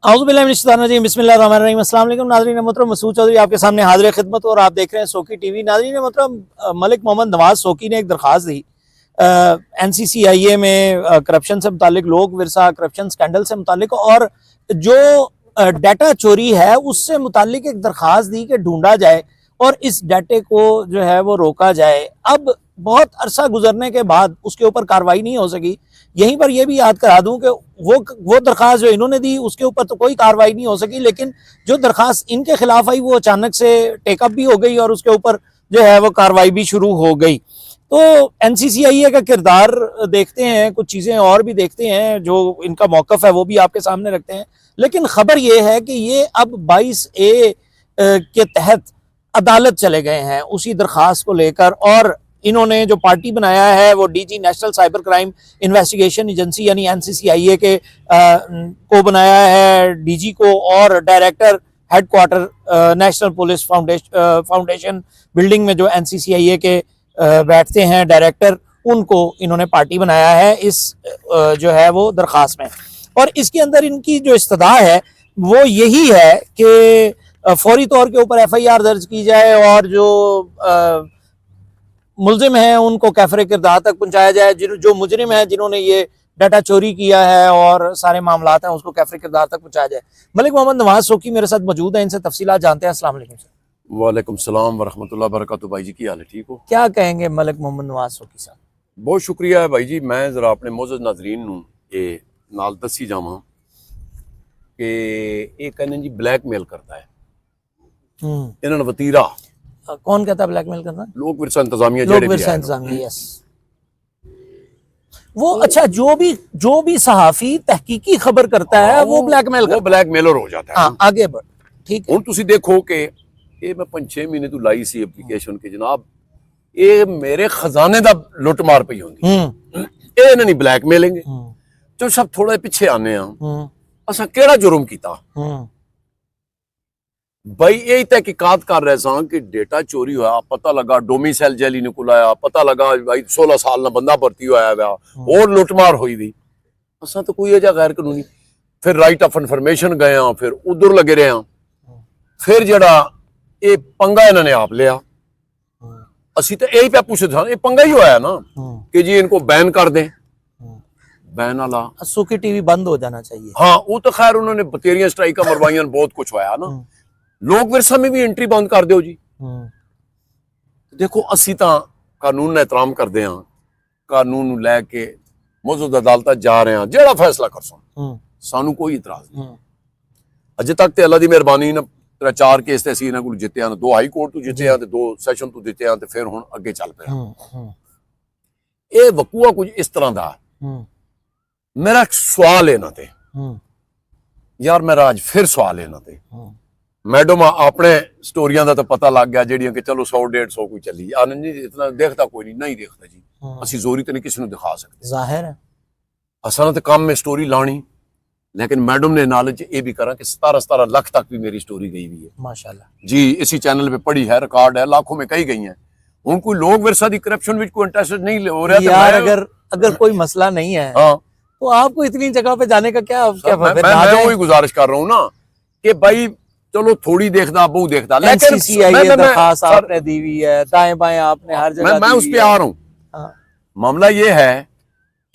बिस्मिल्लाहिर्रहमानिर्रहीम अस्सलाम वालेकुम नाज़रीन मोहतरम, मसूद चौधरी आपके सामने हाजिर खिदमत और आप देख रहे हैं सोकी टीवी। नाज़रीन मोहतरम, मलिक मोहम्मद नवाज सोकी ने एक दरख्वास्त दी NCCIA में करप्शन से मुतालिक, लोक विरसा करप्शन स्कैंडल से मुतालिक और जो डाटा चोरी है उससे मुतालिक एक दरख्वास्त दी कि ढूंढा जाए और इस डाटे को जो है वो रोका जाए। अब बहुत अरसा गुजरने के बाद उसके ऊपर कार्रवाई नहीं हो सकी। यहीं पर यह भी याद करा दूं कि वो दरख्वास्त जो इन्होंने दी उसके ऊपर तो कोई कार्रवाई नहीं हो सकी, लेकिन जो दरख्वास्त इनके खिलाफ आई वो अचानक से टेकअप भी हो गई और उसके ऊपर जो है वो कार्रवाई भी शुरू हो गई। तो NCCIA का किरदार देखते हैं, कुछ चीज़ें और भी देखते हैं, जो इनका मौक़िफ़ है वो भी आपके सामने रखते हैं। लेकिन ख़बर यह है कि ये अब 22A के तहत अदालत चले गए हैं उसी दरख्वास्त को लेकर, और इन्होंने जो पार्टी बनाया है वो DG national cyber crime investigation agency यानी NCCIA के को बनाया है, DG को, और director headquarter national police foundation building में जो NCCIA के बैठते हैं डायरेक्टर, उनको इन्होंने पार्टी बनाया है इस जो है वो दरख्वास्त में। और इसके अंदर इनकी जो इस्तदा है वो यही है कि फौरी तौर के ऊपर FIR दर्ज की जाए और जो मुल्जिम हैं उनको कैफरे किरदार तक पहुंचाया जाए, जो मुजरिम है जिन्होंने ये डाटा चोरी किया है और सारे मामलात हैं उसको कैफरे किरदार तक पहुंचाया जाए। मलिक मोहम्मद नवाज सोकी मेरे साथ मौजूद है, इनसे तफसीलात जानते हैं। अस्सलाम वालेकुम सर। वालेकुम सलाम वरहमतुल्लाह बरकातुहू। भाई जी की हाल है, ठीक हो? क्या कहेंगे मलिक मोहम्मद नवाज सोकी साहब? बहुत शुक्रिया है भाई जी। मैं जरा अपने मोअज़्ज़ज़ नाज़रीन नूं ये नाल दसी जावां कि ये कहने जी ब्लैकमेल करता है इन्होंने वतीरा। कौन कहता है ब्लैकमेल करना? लोक विरसा इंतजामिया, लोक विरसा इंतजामिया, यस। वो अच्छा, जो भी सहाफी तहकीकी खबर करता है वो ब्लैकमेलर हो जाता है। हाँ, आगे बढ़, ठीक है। हुण तुसी देखो कि ये मैं 5-6 महीने तो लाई सी एप्लीकेशन के जनाब, ये मेरे खजाने दा लुट मार पई होंदी, ये इन्हां नहीं ब्लैकमेलिंग। जो सब थोड़ा पिछे आने असा केड़ा जुर्म कीता भाई? यही तहकीकात कर रहे सन कि डेटा चोरी होया, पता लगा डोमिसाइल जैली निकल आया, पता लगा भाई 16 साल ना बंदा भर्ती होया और लुटमार हुई दी। असा तो कोई अजा गैर कानूनी, फिर राइट ऑफ इन्फॉर्मेशन गए, फिर उधर लगे रहे, फिर जड़ा ये पंगा इन्होंने आप लिया। असी तो यही पे पूछते थे, ये पंगा ही होया ना कि जी इनको बैन कर दें। बैन वाला सोकी टीवी बंद हो जाना चाहिए। हाँ, वो तो खैर उन्होंने बतेरियां स्ट्राइका मरवाइयां, बहुत कुछ होया ना। लोक विरसा में भी एंट्री बंद कर दो जी। देखो असी तो कानून एहतराम करते हैं, कानून लैके मौजूदा अदालत जा रहे हैं, जेड़ा फैसला कर सानू कोई इतराज नहीं। अजे तक तो अल्लाह की मेहरबानी ना 3-4 केस असी इन्होंने को जिते हैं, 2 हाई कोर्ट तो जिते हैं, 2 सैशन तो जिते हैं, फिर हुण अगे चल पे। ये वकूआ कुछ इस तरह का। मेरा एक सवाल है इन्हां ते यार, मेरा अज फिर सवाल है इन्हां ते। मैडम अपने स्टोरियां का तो पता लग गया जेड़ियां कि चलो 100-150 कोई चली, आनंद जी इतना देखता कोई नहीं देखता जी। असी जोरी तो नहीं किसी को दिखा सकते, जाहिर है। असा तो काम में स्टोरी लानी, लेकिन मैडम ने नॉलेज ये भी करा कि 17 लाख तक भी मेरी स्टोरी गई हुई है माशाल्लाह जी। इसी चैनल पे पड़ी है, रिकॉर्ड है, लाखों में कई गई हैं। उन कोई लोक विरसा की करप्शन में कोई इंटरेस्ट नहीं हो रहा यार। अगर कोई मसला नहीं है तो आपको इतनी जगह पे जाने का क्या मैं वही गुजारिश कर रहा हूँ ना कि भाई चलो थोड़ी देखता बहु देखता, लेकिन आपने दी हुई है, दाएं बाएं आपने हर जगह मैं उस पे आ रहा हूँ। मामला ये है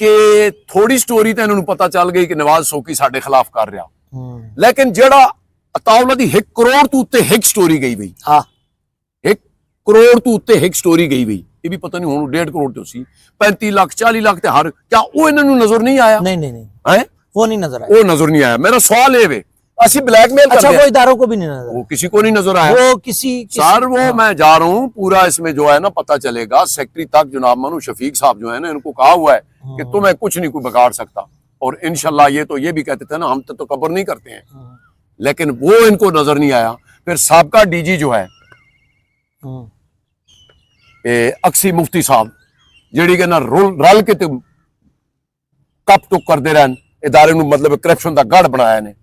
कि थोड़ी स्टोरी तो इन्होंने पता चल गई कि नवाज सोकी साडे खिलाफ कर रहा, लेकिन जेड़ा अतावला दी 1 करोड़ तो उत्ते 1 स्टोरी गई हुई। 1 करोड़ तो उत्ते 1 स्टोरी गई हुई, ये भी पता नहीं हुण 1.5 करोड़ तो सी 35 लाख 40 लाख ते हर, क्या वो इन्होंने नजर नहीं आया? नहीं है, वो नहीं नजर आया, वो नजर नहीं आया। मेरा सवाल है वे असी ब्लैकमेल अच्छा, वो इदारों को भी नहीं नजर, वो किसी को नहीं नजर आया, वो किसी सर वो मैं जा रहा हूँ पूरा इसमें जो है ना पता चलेगा। सेक्रेटरी तक जनाब मनु शफीक साहब जो है ना, इनको कहा हुआ है कि तुम्हें कुछ नहीं कोई बिगाड़ सकता, और इंशाल्लाह ये तो ये भी कहते थे ना हम तो कबर नहीं करते हैं, लेकिन वो इनको नजर नहीं आया। फिर साबका DG जो है अक्सी मुफ्ती साहब, जेड़ी के ना रल के कप टुक करते रहन इदारे नूं, मतलब करप्शन का गढ़ बनाया ने,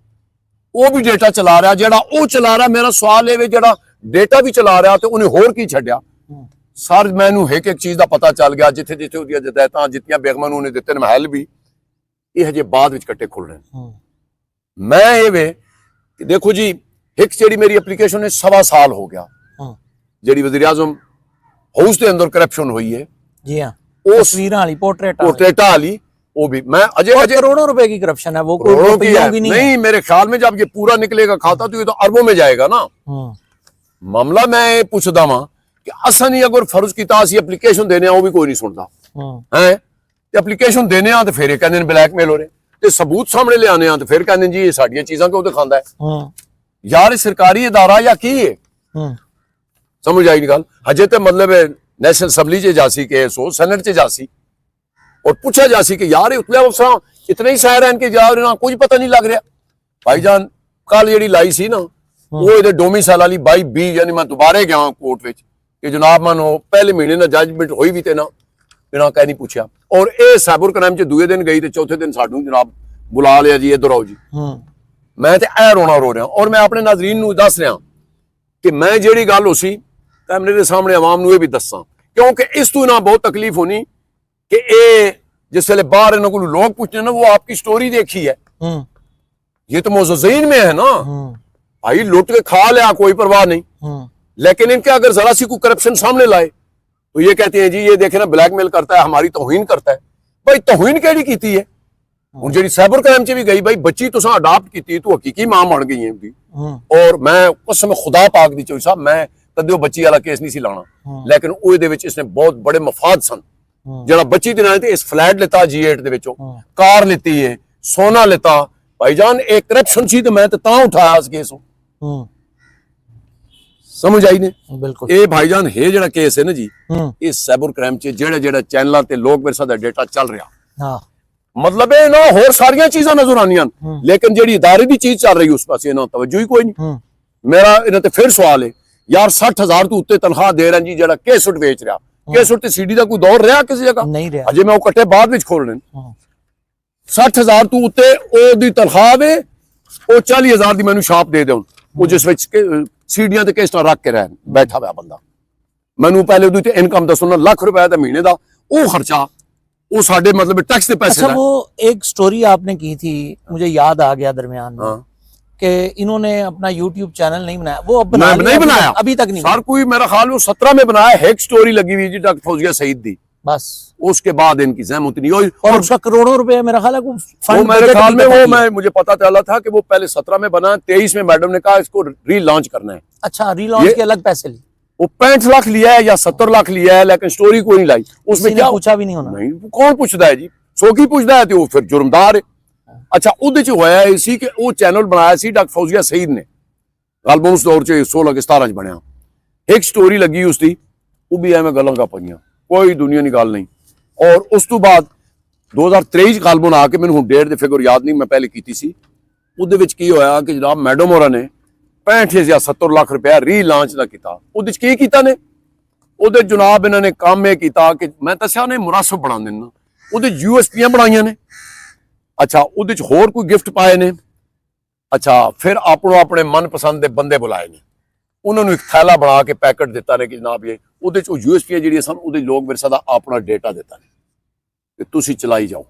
वो भी डेटा चला रहा, जेड़ा वो चला रहा। मेरा सवाल है जेड़ा डेटा भी चला रहा तो उन्हें होर की छड्या? सर मैनू एक चीज का पता चल गया, जिथे जिथे उहदियां जदायतां जितनियां बेगमां नूं उन्हें दित्ते महल भी, ये हजे बाद विच कट्टे खुल रहे हैं। मैं ये वे कि देखो जी एक ਜਿਹੜੀ ਮੇਰੀ ਐਪਲੀਕੇਸ਼ਨ ਹੈ 1.25 ਸਾਲ ਹੋ ਗਿਆ ਜਿਹੜੀ ਵਜ਼ੀਰ ਆਜ਼ਮ ਹਾਊਸ ਦੇ ਅੰਦਰ ਕਰਪਸ਼ਨ ਹੋਈ ਹੈ जी हाँ ਉਸ तस्वीरें वाली पोर्ट्रेट पोर्ट्रेटा वाली वो भी मैं अजय अजय करोड़ों रुपए की करप्शन है वो, कोई करोड़ों की रुपयों है की नहीं नहीं मेरे ख्याल में जब ये पूरा निकलेगा खाता तो ये तो अरबों में जाएगा ना मामला मैं पूछदा वां कि असा नहीं अगर फर्ज कीता ਅਸੀਂ एप्लीकेशन देने वो भी कोई नहीं सुनता है ਤੇ एप्लीकेशन देने ਆ ਤੇ ਫਿਰ ਇਹ ਕਹਿੰਦੇ ਨੇ ਬਲੈਕਮੇਲ ਹੋ ਰਹੇ ਤੇ ਸਬੂਤ ਸਾਹਮਣੇ ਲਿਆਣੇ ਆ ਤੇ ਫਿਰ ਕਹਿੰਦੇ ਜੀ ਇਹ ਸਾਡੀਆਂ ਚੀਜ਼ਾਂ ਕਿਉਂ ਦਿਖਾਉਂਦਾ ਹੈ ਯਾਰ ਇਹ ਸਰਕਾਰੀ ਅਦਾਰਾ ਜਾਂ ਕੀ ਹੈ ਸਮਝ ਆਈ ਨਹੀਂ ਗੱਲ ਹਜੇ ਤੇ ਮਤਲਬ नेशनल असम्बली च जासी केस हो सेनेट च जासी और पूछा जासी कि यार उतले अफसर इतने ही सह रहन के जा रहे ना कुछ पता नहीं लग रहा भाईजान कल जी लाई सी ना वो इधर डोमिसाइल वाली 22B यानी मैं दोबारा गया कोर्ट में कि जनाब मानो पहले महीने ना जजमेंट हुई भी थे ना बिना कह नहीं पूछा और ये साइबर क्राइम च दूए दिन गई तो चौथे दिन सानू जनाब बुला लिया जी इधर आओ जी मैं तो ऐ रोना रो रहा और मैं अपने नाजरीन नू दस रहा कि मैं जेड़ी गल हो सी कैमरे के सामने आवाम नू भी दसा क्योंकि इस तू ना बहुत तकलीफ होनी कि ये जिस वेले बाहर इन्हों को लोग पूछने ना वो आपकी स्टोरी देखी है ये तो मुअज़्ज़ज़ीन में है ना भाई लुट के खा लिया कोई परवाह नहीं लेकिन इनके अगर जरा सी कोई करप्शन सामने लाए तो ये कहते हैं जी ये देखे ना ब्लैकमेल करता है हमारी तौहीन करता है भाई तौहीन केड़ी कीती है हुण जेहड़ी साइबर क्राइम च भी गई भाई बच्ची तुसां अडॉप्ट कीती तू हकीकी मां बन गई है और मैं कसम खुदा पाक दी चोई साहब मैं कदे वो बच्ची वाला केस नहीं सी लाना लेकिन ਉਹਦੇ ਵਿੱਚ इसने बहुत बड़े मफाद सन ਜਿਹੜਾ ਬੱਚੀ ਦੇ ਨਾਲ ਤੇ ਇਸ ਫਲੈਟ ਲਿੱਤਾ G8 ਦੇ ਵਿੱਚੋਂ ਕਾਰ ਲਿੱਤੀ ਹੈ ਸੋਨਾ ਲਿੱਤਾ ਭਾਈਜਾਨ ਇਹ ਕਰਪਸ਼ਨ ਸੀ ਤੇ ਮੈਂ ਤਾਂ ਉਠਾਇਆ ਇਸ ਕੇਸ ਨੂੰ ਸਮਝ ਆਈ ਨੇ ਬਿਲਕੁਲ ਇਹ ਭਾਈਜਾਨ ਇਹ ਜਿਹੜਾ ਕੇਸ ਹੈ ਨਾ ਜੀ ਇਹ ਸਾਈਬਰ ਕ੍ਰਾਈਮ ਚ ਜਿਹੜਾ ਚੈਨਲਾਂ ਤੇ ਲੋਕ ਵਿਰਸਾ ਦਾ ਡਾਟਾ ਚੱਲ ਰਿਹਾ ਹਾਂ मतलब है ना होर सारियां चीज़ां नजर आनियां लेकिन जेड़ी इदारे दी चीज चल रही उस पासे ना तवज्जो ही कोई नहीं मेरा इन्हां ते फिर सवाल है यार 60,000 तो उत्ते तनख्वाह दे रहे जी जेड़ा केसुट बेच रहा केसुट ते सीडी दा कोई दौर रहा किसी जगह नहीं रहा अजे मैं वो कट्टे बाद विच खोलने 60,000 तो उत्ते ओदी तनख्वाह वे ओ 40,000 दी मैनू छाप दे दे वो जिस विच सीडियां ते केसटा रख के रहन बैठा हुआ बंदा मैनू पहले ओदी ते इनकम दसो ना लाख रुपए दा महीने दा ओ खर्चा वो साढ़े मतलब टैक्स के पैसे अच्छा वो एक स्टोरी आपने की थी मुझे याद आ गया दरमियान में कि इन्होंने अपना YouTube चैनल नहीं बनाया वो अब नहीं बनाया अभी तक नहीं सर कोई मेरा ख्याल वो 17 में बनाया है एक स्टोरी लगी हुई जी डॉक्टर फौजिया सईद दी बस उसके बाद इनकी जहमत नहीं हुई और उसका करोड़ों रुपए मेरा ख्याल है वो मेरे ख्याल में वो मैं मुझे पता चला था कि वो पहले 17 में बना 23 में मैडम ने कहा इसको रीलॉन्च करना है अच्छा रीलॉन्च के अलग पैसे लिए वो 65 लाख लिया है या 70 लाख लिया है लेकिन स्टोरी कोई नहीं लाई उसमें क्या पूछा भी नहीं होना नहीं कौन पूछता है जी सोकी पूछता है तो वो फिर जुर्मदार है अच्छा उहदे च होया इसी के वो चैनल बनाया सी डॉक्टर फौजिया सईद ने गलबन उस दौर च 16 के 17 च बनया एक स्टोरी लगी उसकी वो भी एवं गल्लां का पईयां कोई दुनिया की गल नहीं और उस तो बाद 2023 गलबन आके मैंने हुण डेट दे फिगर याद नहीं मैं पहले कीती सी उहदे विच की होया कि जनाब मैडम होरां ने 65 या 70 लाख रुपया रीलांच ना किया ਉਹਦੇ ਚ ਕੀ ਕੀਤਾ ਨੇ ਉਹਦੇ ਜਨਾਬ ਇਹਨਾਂ ਨੇ ਕੰਮ ਇਹ ਕੀਤਾ ਕਿ ਮੈਂ ਦੱਸਿਆ ਨੇ ਮੁਨਾਸਬ ਬਣਾ ਦੇਣਾ ਉਹਦੇ USPਆਂ ਬਣਾਈਆਂ ਨੇ ਅੱਛਾ ਉਹਦੇ ਚ ਹੋਰ ਕੋਈ ਗਿਫਟ ਪਾਏ ਨੇ ਅੱਛਾ ਫਿਰ ਆਪਣੋ ਆਪਣੇ ਮਨਪਸੰਦ ਦੇ ਬੰਦੇ ਬੁਲਾਏ ਨੇ ਉਹਨਾਂ ਨੂੰ ਇੱਕ ਥੈਲਾ ਬਣਾ ਕੇ ਪੈਕੇਟ ਦਿੱਤਾ ਨੇ ਕਿ ਜਨਾਬ ਇਹ ਉਹਦੇ ਚ USPਆਂ ਜਿਹੜੀਆਂ ਸਨ ਉਹਦੇ ਲੋਕ ਵਿਰਸਾ ਦਾ ਆਪਣਾ ਡਾਟਾ ਦਿੱਤਾ ਨੇ ਕਿ ਤੁਸੀਂ ਚਲਾਈ ਜਾਓ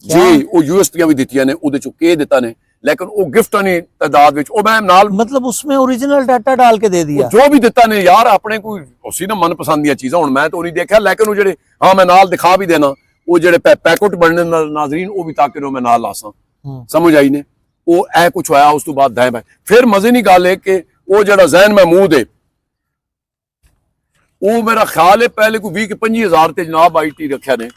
ਜੀ ਉਹ USPਆਂ ਵੀ ਦਿੱਤੀਆਂ ਨੇ ਉਹਦੇ ਚ ਕੀ ਦਿੱਤਾ ਨੇ लेकिन वो गिफ्ट ने तादाद विच ओ मैं नाल मतलब उसमें ओरिजिनल डाटा डाल के दे दिया जो भी दिता ने यार अपने कोई उसी ना मनपसंद दी चीज़ां हुण मैं तो नहीं देखा लेकिन वो जेडे हां मैं नाल दिखा भी देना वो जेडे पैकेट बनने नाजरीन वो भी ताकि मैं नाल लासा समझ आई ने वो ऐ कुछ होया उस तो बाद दाएं बाएं फिर मजे की गल है कि वो जेड़ा ज़ैन महमूद है वो मेरा ख्याल है पहले कोई 20-25 ते जनाब IT रखा ने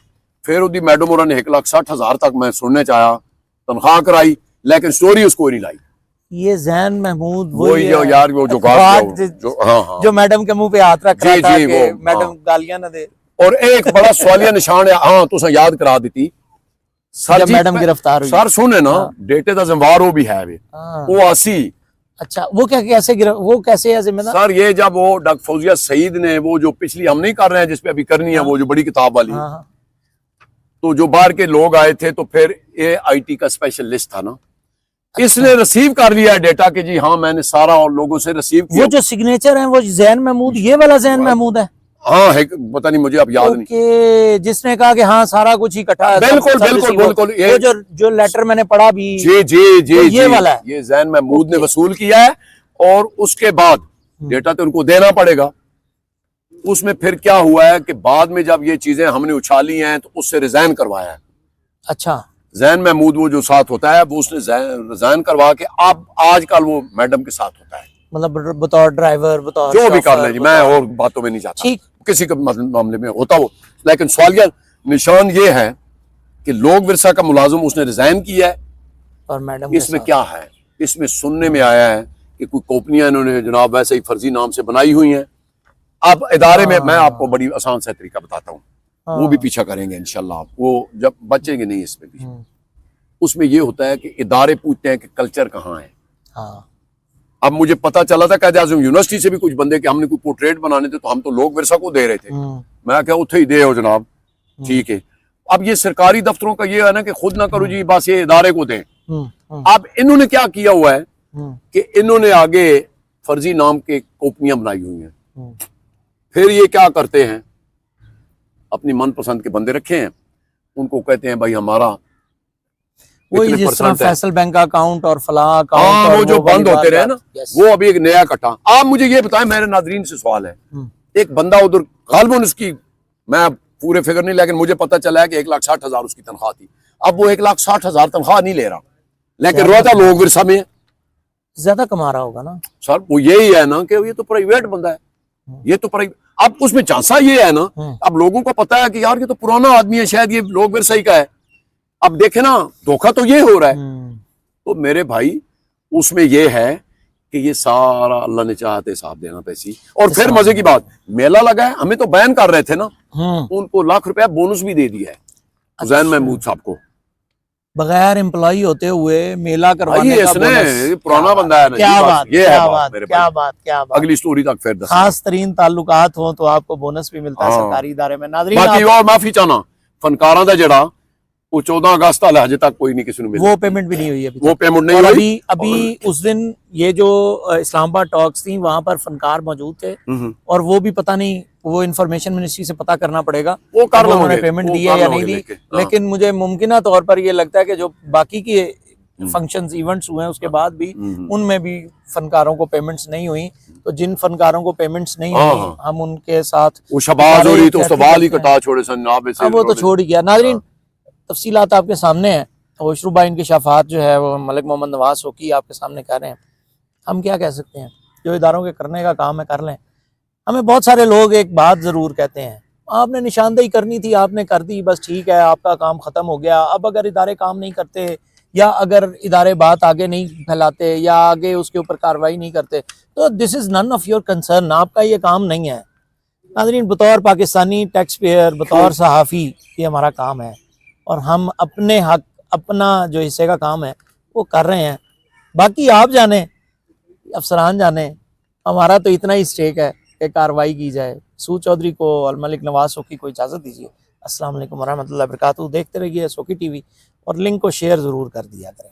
फिर उसकी मैडम होरां ने 1,60,000 तक मैं सुनने च आया तनख्वाह कराई लेकिन स्टोरी उसको नहीं लाई ये ज़ैन महमूद वही जो यार वो जो हाँ जो मैडम के मुंह पे हाथ रख रहा था कि मैडम गालियां ना दे और एक बड़ा सवालिया निशान है हाँ तुसा याद करा दी सर मैडम गिरफ्तार हुई सर सुने ना डेटे का जिम्मेवार वो भी है वो आसी अच्छा वो क्या कैसे है जिम्मेदार सर ये जब वो डॉक्टर फौजिया सईद ने वो जो पिछली हम नहीं कर रहे हैं जिसपे अभी करनी है वो जो बड़ी किताब वाली तो जो बाहर के लोग आए थे तो फिर ये IT का स्पेशल लिस्ट था ना इसने रिसीव कर लिया है डेटा कि जी हाँ मैंने सारा और लोगों से रिसीव किया वो जो सिग्नेचर है वो ज़ैन महमूद ये वाला ज़ैन महमूद है हाँ है, पता नहीं मुझे अब याद नहीं। ओके, जिसने कहा कि हाँ सारा कुछ इकट्ठा है, बिल्कुल सब बिल्कुल रिसीव हो। बिल्कुल, वो जो लेटर मैंने पढ़ा भी, जी जी जी तो ये जी, वाला है। ये जैन महमूद ने वसूल किया है और उसके बाद डेटा तो उनको देना पड़ेगा। उसमें फिर क्या हुआ है कि बाद में जब ये चीजें हमने उछाली हैं तो उससे रिजाइन करवाया है। अच्छा, जैन महमूद वो जो साथ होता है वो उसने रिजाइन करवा के अब आजकल वो मैडम के साथ होता है, मतलब बतौर ड्राइवर, बतौर जो भी कर शॉफर, ले जी, मैं और बातों में नहीं जाता, ठीक। किसी के मामले में होता हो। लेकिन सवालिया निशान ये है कि लोक विरसा का मुलाजिम उसने रिजाइन किया है। और मैडम इसमें क्या है, इसमें सुनने में आया है कि कोई कंपनियां इन्होंने जनाब वैसे ही फर्जी नाम से बनाई हुई हैं। अब इदारे में मैं आपको बड़ी आसान सा तरीका बताता हूँ, वो भी पीछा करेंगे इंशाल्लाह, वो जब बचेंगे नहीं इसमें भी। उसमें ये होता है कि इदारे पूछते हैं कि कल्चर कहाँ है। हाँ। अब मुझे पता चला था कायदे आज़म यूनिवर्सिटी से भी कुछ बंदे के हमने कोई पोर्ट्रेट बनाने थे तो हम तो लोक विरसा को दे रहे थे। मैं क्या उठे ही दे हो जनाब, ठीक है। अब ये सरकारी दफ्तरों का ये है ना कि खुद ना करो जी, बस ये इदारे को दें। अब इन्होंने क्या किया हुआ है कि इन्होंने आगे फर्जी नाम के कंपनियां बनाई हुई हैं। फिर ये क्या करते हैं, अपनी मनपसंद के बंदे रखे हैं, उनको कहते हैं भाई हमारा वही जिस तरह फैसल बैंक का अकाउंट और फला अकाउंट, हाँ वो जो बंद होते रहे ना, यस। वो अभी एक नया कटा। आप मुझे ये बताएं, मेरे नादरीन से सवाल है, एक बंदा उधर गालबन उसकी, मैं पूरे फिगर नहीं, लेकिन मुझे पता चला है कि 1,60,000 उसकी तनख्वाह थी। अब वो 1,60,000 तनख्वाह नहीं ले रहा, लेकिन रोता लोग विरसा में ज्यादा कमा रहा होगा ना सर। वो यही है ना कि ये तो प्राइवेट बंदा है, ये तो प्राइवेट। अब उसमें झांसा ये है ना, अब लोगों को पता है कि यार ये तो पुराना आदमी है, शायद ये लोग विरसा ही का है। अब देखे ना, धोखा तो ये हो रहा है। तो मेरे भाई उसमें ये है कि ये सारा अल्लाह ने चाहते हिसाब देना पैसी। और फिर मजे की बात, मेला लगा है, हमें तो बैन कर रहे थे ना, उनको ₹1,00,000 बोनस भी दे दिया है जैन महमूद साहब को, बगैर एम्प्लॉई होते हुए मेला करवाने का इसने बोनस। पुराना बंदा है ना। क्या बात, ये क्या है बात, मेरे क्या भाई। बात, क्या बात। अगली स्टोरी तक फिर खास तरीन ताल्लुकात हो तो आपको बोनस भी मिलता है सरकारी इदारे में। नाज़रीन बाकी और माफी चाहना फनकारा दा जड़ा वो 14 अगस्त वाला अजे तक कोई नहीं किसी ने वो पेमेंट भी नहीं हुई अभी, वो पेमेंट नहीं और हुई। अभी उस दिन ये जो इस्लामाबाद टॉक्स थी वहां पर फनकार मौजूद थे, और वो भी पता नहीं, वो इन्फॉर्मेशन मिनिस्ट्री से पता करना पड़ेगा वो कर लो उन्होंने पेमेंट दी है या नहीं दी। लेकिन मुझे मुमकिन तौर पर ये लगता है कि जो बाकी की फंक्शंस इवेंट्स हुए हैं उसके बाद भी उनमें भी फनकारों को पेमेंट्स नहीं हुई। तो जिन फनकारों को पेमेंट्स नहीं हुई हम उनके साथ वो शबाज हो रही तो सवाल ही कटा छोड़े जनाब से, वो तो छोड़ ही गया। नाज़रीन तफसीलात आपके सामने हैं, होशरुबा इनकी शफात जो है वो मलिक मोहम्मद नवाज सोकी आपके सामने कह रहे हैं। हम क्या कह सकते हैं, जो इदारों के करने का काम है कर लें। हमें बहुत सारे लोग एक बात ज़रूर कहते हैं, आपने निशानदेही करनी थी, आपने कर दी, बस ठीक है, आपका काम ख़त्म हो गया। अब अगर इदारे काम नहीं करते या अगर इदारे बात आगे नहीं फैलाते या आगे उसके ऊपर कार्रवाई नहीं करते तो this is none of your concern, आपका ये काम नहीं है। नाज़रीन बतौर पाकिस्तानी टैक्स पेयर, बतौर सहाफ़ी, ये हमारा काम है और हम अपने हक, अपना जो हिस्से का काम है वो कर रहे हैं। बाकी आप जाने, अफसरान जाने, हमारा तो इतना ही स्टेक है कि कार्रवाई की जाए। सूद चौधरी को और मलिक नवाज सोकी को इजाज़त दीजिए। अस्सलाम वालेकुम वरहमतुल्लाहि वबरकातुहू। देखते रहिए सोकी टीवी और लिंक को शेयर ज़रूर कर दिया करें।